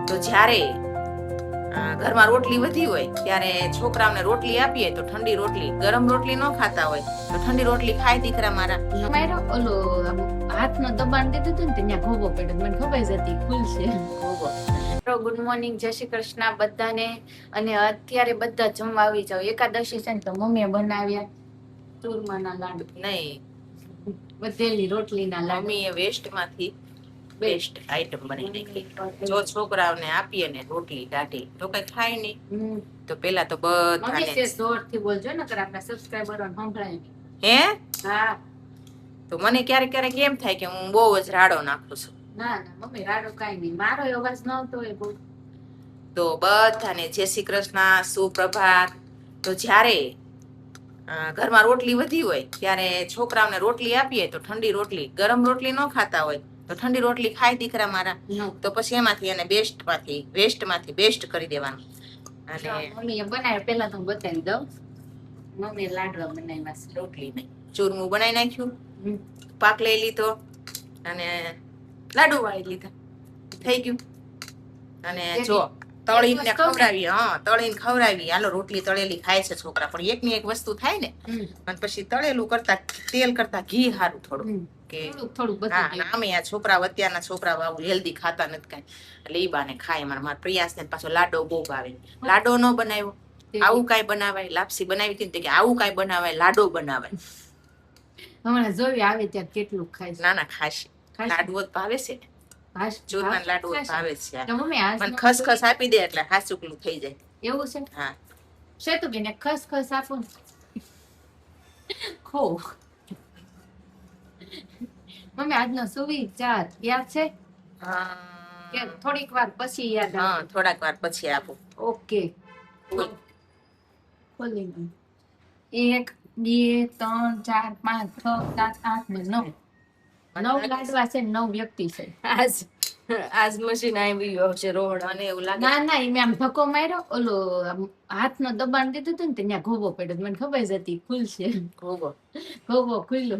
તો જ્યારે ઘરમાં રોટલી વધી હોય ત્યારે છોકરાઓને રોટલી આપીએ તો ઠંડી રોટલી, ગરમ રોટલી ન ખાતા હોય તો ઠંડી રોટલી ખાય દીકરા મારા. મારો ઓલો હાથનો દબાણ દીધું હતું ને ત્યાં ઘોબો પડ્યો, મને ખબર જ હતી ખુલશે ઘોબો. ગુડ મોર્નિંગ, જય શ્રી કૃષ્ણ બધાને. અને અત્યારે બધા જમવા આવી જાવ. એકાદશી છે ને તો મમ્મીએ બનાવ્યા ચૂરમાના લાડુ, નહીં વધેલી રોટલીના લાડુ. મમ્મીએ વેસ્ટમાંથી બેસ્ટ આઈટમ બનાવી નાખી. જો છોકરાઓને આપીએ ને રોટલી ટાઢી તો કઈ ખાય નહીં. તો પેલા તો બધાને જોરથી બોલજો ને કર આપણા સબસ્ક્રાઇબરોને સંભળાય. હે હા, તો મને ક્યારેક ક્યારેક એમ થાય કે હું બહુ જ રાડો નાખું છું. ના ના મમ્મી રાડો કાઈ નહીં, મારો અવાજ ન આવતો હોય બહુ. તો બધાને જય શ્રી કૃષ્ણ, સુપ્રભાત. તો જ્યારે ઘરમાં રોટલી વધી હોય ત્યારે છોકરાઓને રોટલી આપીએ તો ઠંડી રોટલી, ગરમ રોટલી ન ખાતા હોય તો ઠંડી રોટલી ખાય દીકરા મારા. તો પછી એમાંથી એને વેસ્ટમાંથી બેસ્ટ કરી દેવાનું. અને મમ્મીએ બનાવ્યા પેલા તો હું બતાવી દઉં. મમ્મીએ લાડવા બનાવ્યા, રોટલી નહીં, ચૂરમું બનાવી નાખ્યું, પાક લઈ લીધો અને લાડુ વાળી લીધા, થઈ ગયું. અને જો તળીને ખવડાવી, તળીને ખવડાવી. હાલો રોટલી તળેલી ખાય છે છોકરા, પણ એક ની એક વસ્તુ થાય ને. અને પછી તળેલું કરતા તેલ કરતા ઘી સારું થોડું, કે આમે આ છોકરા અત્યારના છોકરા આવું હેલ્ધી ખાતા નથી કાંઈ, એટલે ઈ બાને ખાય. મારા પ્રયાસ ને પાછો લાડો બહુ ભાવે. લાડો ન બનાવ્યો, આવું કાંઈ બનાવાય. લાપસી બનાવી હતી કે આવું કાંઈ બનાવાય, લાડો બનાવાય. હમણાં જોઈ આવે ત્યાં કેટલું ખાય. ના ના ખાશે, લાડવો જ ભાવે છે ને, ચૂરમાના લાડુ ભાવે છે. મને ખસખસ આપી દે એટલે હાસુકલું થઈ જાય. એવું છે? હા. શેતુ બેન ખસખસ આપો ખો. મમ્મી આજનો સુવિચાર યાદ છે કે થોડીક વાર પછી યાદ આવે? હા, થોડાક વાર પછી આપું. ઓકે, ખોલી દઉં. 1 2 3 4 5 6 7 8 ને 9 લાડવા છે, 9 વ્યક્તિ છે. આજ મશીન આવી ગયો છે રોડ, અને એવું લાગે. ના ના, એમ આમ ધક્કો માર્યો, ઓલો હાથનો દબાણ દીધું હતું ને ત્યાં ઘોબો પડ્યો, મને ખબર જ હતી ખુલશે ઘોબો ખુલ્લો.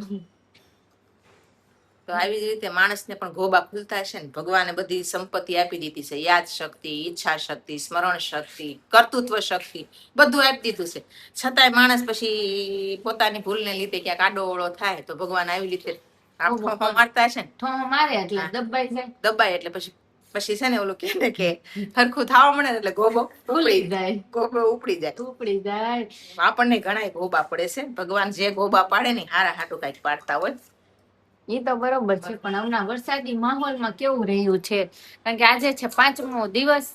તો આવી જ રીતે માણસને પણ ગોબા ખુલતા હશે ને. ભગવાને બધી સંપત્તિ આપી દીધી છે, યાદ શક્તિ, ઈચ્છા શક્તિ, સ્મરણ શક્તિ, કર્તૃત્વ શક્તિ, બધું આપી દીધું છે. છતાંય માણસ પછી પોતાની ભૂલને લીધે ક્યાંક આડોવળો થાય તો ભગવાન આવી રીતે મારતા હશે ને. મારે એટલે દબાઈ જાય, દબાય એટલે પછી છે ને ઓલું કહે કે હરખું થવા મળે એટલે ગોબો ઉપડી જાય, ગોબો ઉપડી જાય. આપણને ઘણા ગોબા પડે છે. ભગવાન જે ગોબા પાડે ને હારા હાટું કઈક પાડતા હોય. એ તો બરોબર છે, પણ હમણાં વરસાદી માહોલમાં કેવું રહ્યું છે, કારણ કે આજે છે 5મો દિવસ.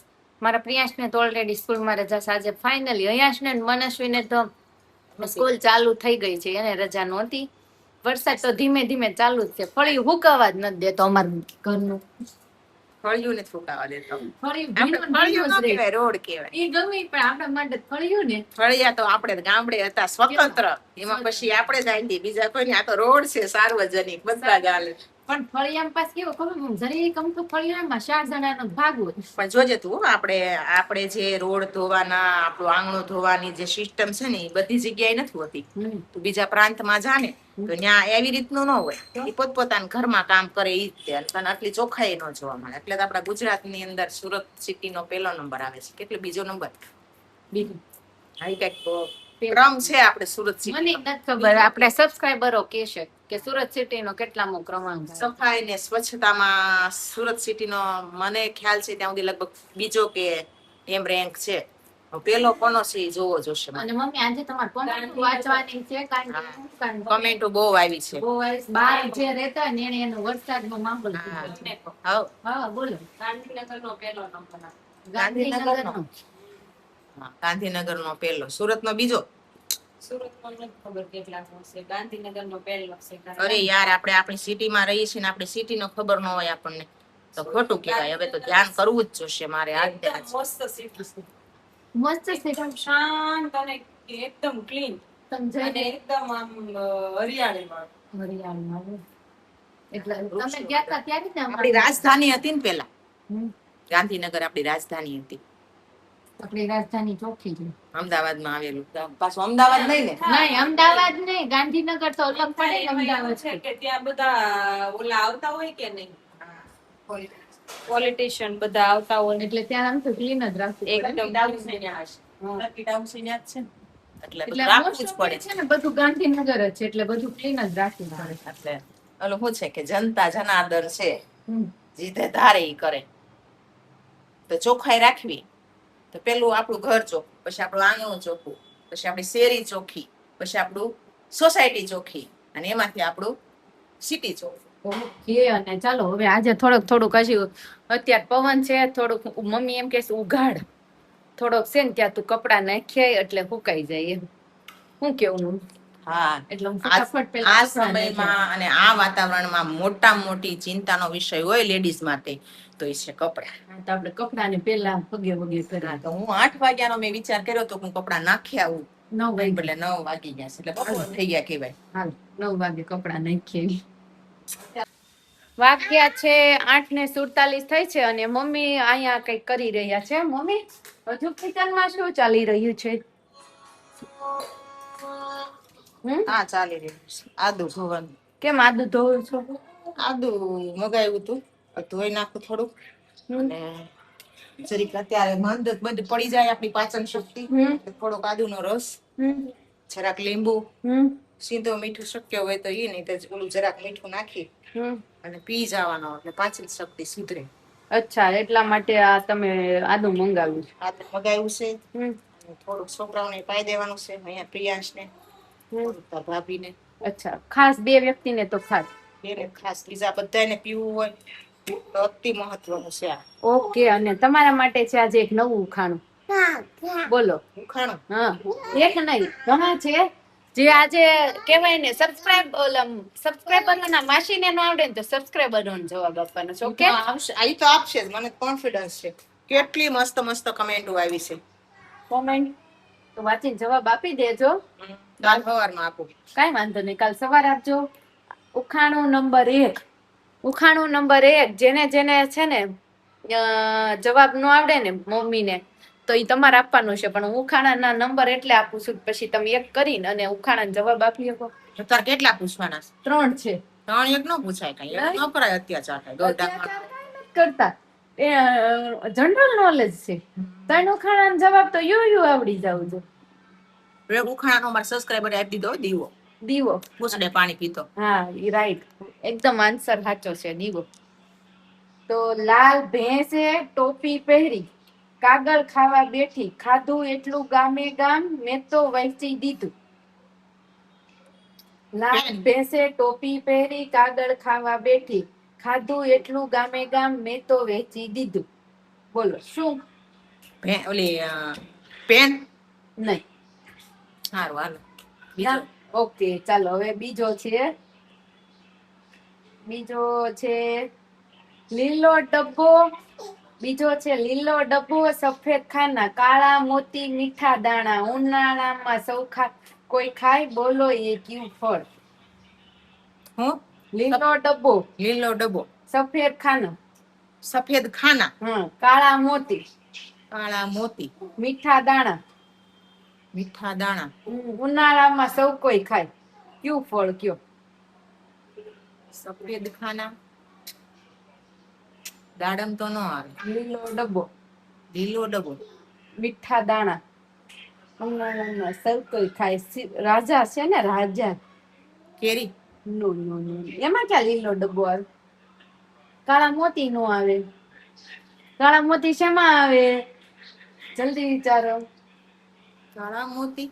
મારા પ્રિયાંશને તો ઓલરેડી સ્કૂલમાં રજા છે. આજે ફાઇનલી અયાંશને મનસ્વીને તો સ્કૂલ ચાલુ થઈ ગઈ છે, એને રજા નહોતી. વરસાદ તો ધીમે ધીમે ચાલુ જ છે. ફળિયું હુકાવા જ નથી દેતો અમારું ઘરનું. ફળિયું ને ફૂકાવા દેતો, રોડ કહેવાય. એ ગમે પણ આપણા માટે ફળિયું ને. ફળિયા તો આપણે ગામડે હતા સ્વતંત્ર, એમાં પછી આપણે જ આવી બીજા કોઈ. આ તો રોડ છે સાર્વજનિક, બધા ગાલે. પણ ફળિયામાં પાસ કેવો ખબર, જરી કમ તો ફળિયામાં 4 જણાનો ભાગ હોય. પણ જોજે તું, આપણે જે રોડ ધોવાના, આપણું આંગણું ધોવાની જે સિસ્ટમ છે ને એ બધી જગ્યાએ નથી હોતી. તું બીજા પ્રાંતમાં જા ને તો ત્યાં એવી રીતનું ન હોય. એ પોતપોતાના ઘરમાં કામ કરે ઈ જ તે, તને આટલી ચોખ્ખાઈ ન જોવા મળે. એટલે તો આપણા ગુજરાતની અંદર સુરત સિટીનો 1લો નંબર આવે છે. કેટલો બીજો નંબર? બીજો. હા, કઈક ક્રમ છે આપણે સુરત સિટી. મને નથી ખબર, આપણે સબસ્ક્રાઇબરો કહેશે કે સુરત સિટીનો કેટલામો ક્રમાંક. સફાઈ ને સ્વચ્છતામાં સુરત સિટીનો મને ખ્યાલ છે ત્યાં સુધી લગભગ બીજો કે એમ રેન્ક છે. 1લો કોનો છે એ જોવો જોશે. અને મમ્મી આજે તમારે કોમેન્ટ વાંચવાની છે, કારણ કે કમેન્ટો બહુ આવી છે. બહુ આવી. બહાર જે રહેતા હોય ને એને એનો વરસાદનો માહોલ. હા બોલો. ગાંધીનગરનો 1લો નંબર. ગાંધીનગરનો 1લો, સુરતનો બીજો. સુરતમાં નથી ખબર કેટલાનો છે, ગાંધીનગરનો 1લો છે. અરે યાર, આપણે આપણી સિટીમાં રહીએ છીએ ને આપણી સિટીનો ખબર ન હોય આપણને તો ખોટું કહેવાય. હવે તો ધ્યાન કરવું જ જોશે મારે. મસ્ત સિટી છે, મસ્ત છે, એકદમ શાંત અને એકદમ ક્લીન અને એકદમ આમ હરિયાળીમાં. એટલે તમે ગયા હતા ત્યારે ને આપણી રાજધાની હતી ને પેલા. ગાંધીનગર આપણી રાજધાની હતી. આપણી રાજધાની ચોખ્ખી છે, અમદાવાદમાં આવેલું. પાછું અમદાવાદ નહીં ને? નહીં, અમદાવાદ નહીં, ગાંધીનગર તો અલગ પડે. અમદાવાદ છે કે ત્યાં બધા ઓલા આવતા હોય કે નહીં, પોલિટિશિયન બધા આવતા હોય એટલે ત્યાં આમ તો ક્લીન જ રાખવું પડે. એકદમ એટલે એટલે બધું રાખવું most જ of પડે it છે ને બધું ગાંધીનગર જ છે એટલે બધું ક્લીન જ રાખવું પડે. એટલે ઓલું શું છે કે જનતા જનાર્દન છે, હમ. જીતે ધારે ઈ કરે. તો ચોખ્ખાઈ રાખવી, તો પેલું આપણું ઘર ચોખ્ખું, પછી આપણું આંગણું ચોખ્ખું, પછી આપણી શેરી ચોખ્ખી, પછી આપણું સોસાયટી ચોખ્ખી, અને એમાંથી આપણું સિટી ચોખ્ખું. ઓકે, અને ચાલો હવે આજે થોડુંક હજી અત્યારે પવન છે, થોડુંક મમ્મી એમ કે છે ઉઘાડ થોડોક છે ને ત્યાં તું કપડા નાખ્યા એટલે સુકાઈ જાય એમ. શું કેવું? હા, એટલે હું આ ફટાફટ પેલા આ કપડાં નાખ્યા. સમયમાં અને આ વાતાવરણમાં મોટામાં મોટી ચિંતાનો વિષય હોય લેડીઝ માટે તો એ છે કપડા. હા, તો આપણે કપડાને પેલા પગે હા, કરીએ. તો હું 8 વાગ્યાનો મેં વિચાર કર્યો તો હું કપડા નાખી આવું. 9 વાગે. એટલે 9 વાગી ગયા છે, એટલે બપોર થઈ ગયા કહેવાય. હાલ 9 વાગે કપડા નાખીએ. વાગ્યા છે 8:47 થઈ છે અને મમ્મી અહીંયા કઈક કરી રહ્યા છે. મમ્મી, હજુ કિચનમાં શું ચાલી રહ્યું છે? હા, ચાલી રહ્યું છે આદુ ધોવાનું. કેમ આદુ ધોવું છો? આદુ મગાવ્યું હતું, ધોઈ નાખું થોડુંક. અને જરીક અત્યારે મંદ પડી જાય આપણી પાચન શક્તિ, થોડોક આદુનો રસ, જરાક લીંબુ, સીધો મીઠું શક્ય હોય તો ઈ, નહીં તો ઓલું જરાક મીઠું નાખી અને પી જવાનો, એટલે પાચન શક્તિ સુધરે. અચ્છા, એટલા માટે આ તમે આદુ મંગાવ્યું છે? આદુ મગાવ્યું છે. થોડુંક છોકરાઓને પાઈ દેવાનું છે, અહીંયા પ્રિયાંશને, તાર ભાભીને. અચ્છા, ખાસ 2 વ્યક્તિને તો ખાસ? બેને ખાસ, બીજા બધાને પીવું હોય તો અતિ મહત્વનું છે આ. ઓકે, અને તમારા માટે છે આજે એક નવું ઉખાણું. બોલો. ઉખાણું? હા, એક નહીં ઘણા છે જે આજે કહેવાય ને સબસ્ક્રાઇબરના માસીને ન આવડે ને તો સબસ્ક્રાઇબરનો જવાબ આપવાનો છે. ઓકે, આવશે, આ તો આપશે જ, મને કોન્ફિડન્સ છે. કેટલી મસ્ત મસ્ત કમેન્ટો આવી છે. કોમેન્ટ તો વાંચીને જવાબ આપી દેજો. કાલ સવારમાં આપું. કાંઈ વાંધો નહીં, કાલ સવારે આપજો. ઉખાણું નંબર 1, જેને છે ને જવાબ ન આવડે ને મમ્મીને તો એ તમારે આપવાનું છે, પણ હું ઉખાણાના નંબર એટલે આપું છું પછી તમે એક કરીને અને ઉખાણાનો જવાબ આપી શકો. તાર કેટલા પૂછવાના છે? 3 છે. 3 એક નો પૂછાય, કઈ એક ન કરાય અત્યાચાર થાય. અત્યાચાર કાંઈ નથી કરતા, એ જનરલ નોલેજ છે. 3 ઉખાણાનો જવાબ તો યુ આવડી જાવ છો. એક ઉખાણાનો અમારા સબસ્ક્રાઇબર આપી દીધો, દીવો પૂછડે પાણી પીતો. હા, ઈ રાઈટ, એકદમ આન્સર સાચો છે, દીવો. તો લાલ ભેંસે ટોપી પહેરી, કાગળ ખાવા બેઠી, ખાધું એટલું ગામે ગામ, મેં તો વહેંચી દીધું. લાલ ભેંસે ટોપી પહેરી, કાગળ ખાવા બેઠી, ખાધું એટલું ગામે ગામ, મેં તો વહેંચી દીધું. બોલો શું? ઓલી પેન? નહીં. સારું, હાલો બીજો. ઓકે, ચાલો હવે બીજો છે લીલો ડબ્બો. લીલો ડબ્બો, સફેદ ખાના, કાળા મોતી, મીઠા દાણા, ઉનાળામાં સૌ કોઈ ખાય, બોલો એ કયું ફળ? હું? લીલો ડબ્બો, સફેદ ખાના, કાળા મોતી, મીઠા દાણા, ઉનાળામાં સૌ કોઈ ખાય, કયું ફળ કયો? સફેદ ખાના, દાડમ તો નો આવે. લીલો ડબ્બો, મીઠા દાણા, ઉનાળામાં સૌ કોઈ ખાય. રાજા છે ને, રાજા. કેરી? નો, એમાં ક્યાં લીલો ડબ્બો આવે? કાળા મોતી નો આવે. કાળા મોતી શેમાં આવે? જલ્દી વિચારો. કાળા મોતી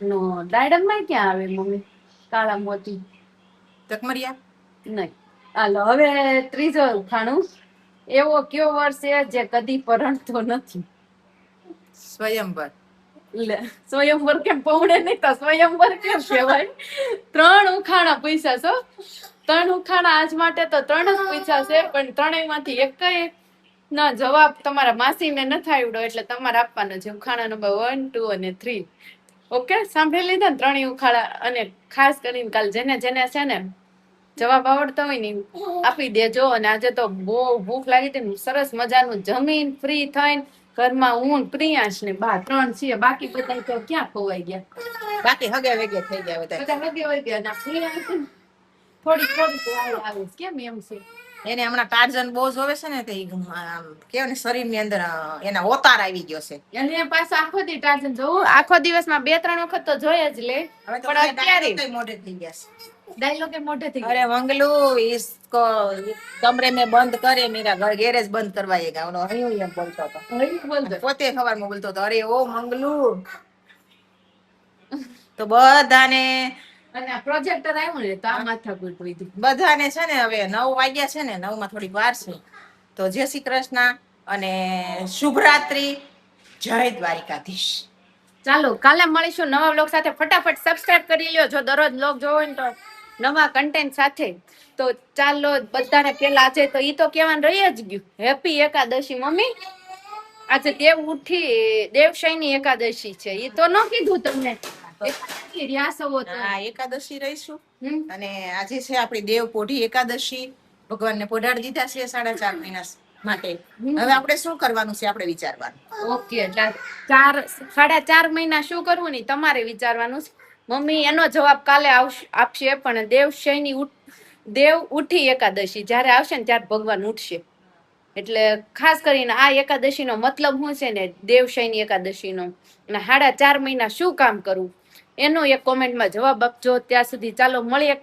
નો, દાડમ માં ક્યાં આવે મમ્મી કાળા મોતી? તકમરિયા? નહીં. હાલો હવે ત્રીજો ઉખાણું. એવો કયો વર્ષ છે જે કદી પરણતો નથી? સ્વયંવર. સ્વયંવર કેમ પૌણે નહીં તો સ્વયંવર કેમ કહેવાય? 3 ઉખાણા પૂછ્યા છો. 3 ઉખાણા આજ માટે તો 3 જ પૂછ્યા છે, પણ 3 માંથી એક ના જવાબ તમારા માસીને નથી આવડ્યો એટલે તમારે આપવાનો છે. ઉખાણા નંબર 1, 2 અને 3. ઓકે, સાંભળી લીધા ને 3 ઉખાડા? અને ખાસ કરીને કાલ જેને છે ને જવાબ આવડતો હોય ને આપી દેજો. અને આજે તો બહુ ભૂખ લાગી હતી, સરસ મજાનું જમીન ફ્રી થઈને ઘરમાં હું પ્રિયાંશ ને 3 છીએ, બાકી બધા તો ક્યાં ખોવાઈ ગયા? બાકી હગે વેગે થઈ ગયા બધા. બધા હગે હોય ગયા ના પ્રિયાંશ થોડી આવે કેમ એમ છે એને હમણાં ટાર્ઝન બહુ જોવે છે ને તે કેવાય ને શરીરની અંદર એના ઓતાર આવી ગયો છે. અને પાછો આખો દી ટાર્ઝન જોવું, આખો દિવસમાં 2-3 વખત તો જોઈ જ લે. હવે તો પણ અત્યારે dialogue ય મોઢે થઈ ગયા છે. ડાયલોગ મોઢે થઈ અરે મંગલુ इसको कमरे में बंद करे मेरा घर गैरेज बंद करवाएगा ઓનો હૈયું એમ બોલતો હતો. બોલતો. પોતે સવારમાં બોલતો હતો અરે ઓ મંગલુ. તો બધાને અને આ પ્રોજેક્ટર આવ્યું ને તો આ માથાકૂટ વધી. બધાને છે ને હવે 9 વાગ્યા છે ને 9 માં થોડીક વાર છે તો જય શ્રી કૃષ્ણ અને શુભરાત્રી, જય દ્વારિકાધીશ. ચાલો કાલે મળીશું નવા વ્લોગ સાથે. ફટાફટ સબસ્ક્રાઇબ કરી લ્યો જો દરરોજ વ્લોગ જોવો હોય ને તો નવા કન્ટેન્ટ સાથે. તો ચાલો બધાને પેલા આજે તો ઈ તો કહેવાનું રહી જ ગયું, હેપી એકાદશી મમ્મી. આજે દેવશયની એકાદશી છે, ઈ તો ન કીધું તમને. એકાદશી રહ્યા સવો તો. આ એકાદશી રહીશું હમ. અને આજે છે આપણી દેવ પોઢી એકાદશી. ભગવાનને પોઢાડી દીધા છે 4.5 મહિના માટે. હવે આપણે શું કરવાનું છે આપણે વિચારવાનું. ઓકે, એટલે 4.5 મહિના શું કરવું નહીં તમારે વિચારવાનું છે. મમ્મી એનો જવાબ કાલે આપશે. પણ દેવ ઉઠી એકાદશી જ્યારે આવશે ને ત્યારે ભગવાન ઉઠશે. એટલે ખાસ કરીને આ એકાદશીનો મતલબ શું છે ને, દેવશયની એકાદશીનો, અને 4.5 મહિના શું કામ કરવું એનો એક કોમેન્ટમાં જવાબ આપજો. ત્યાં સુધી ચાલો મળીએ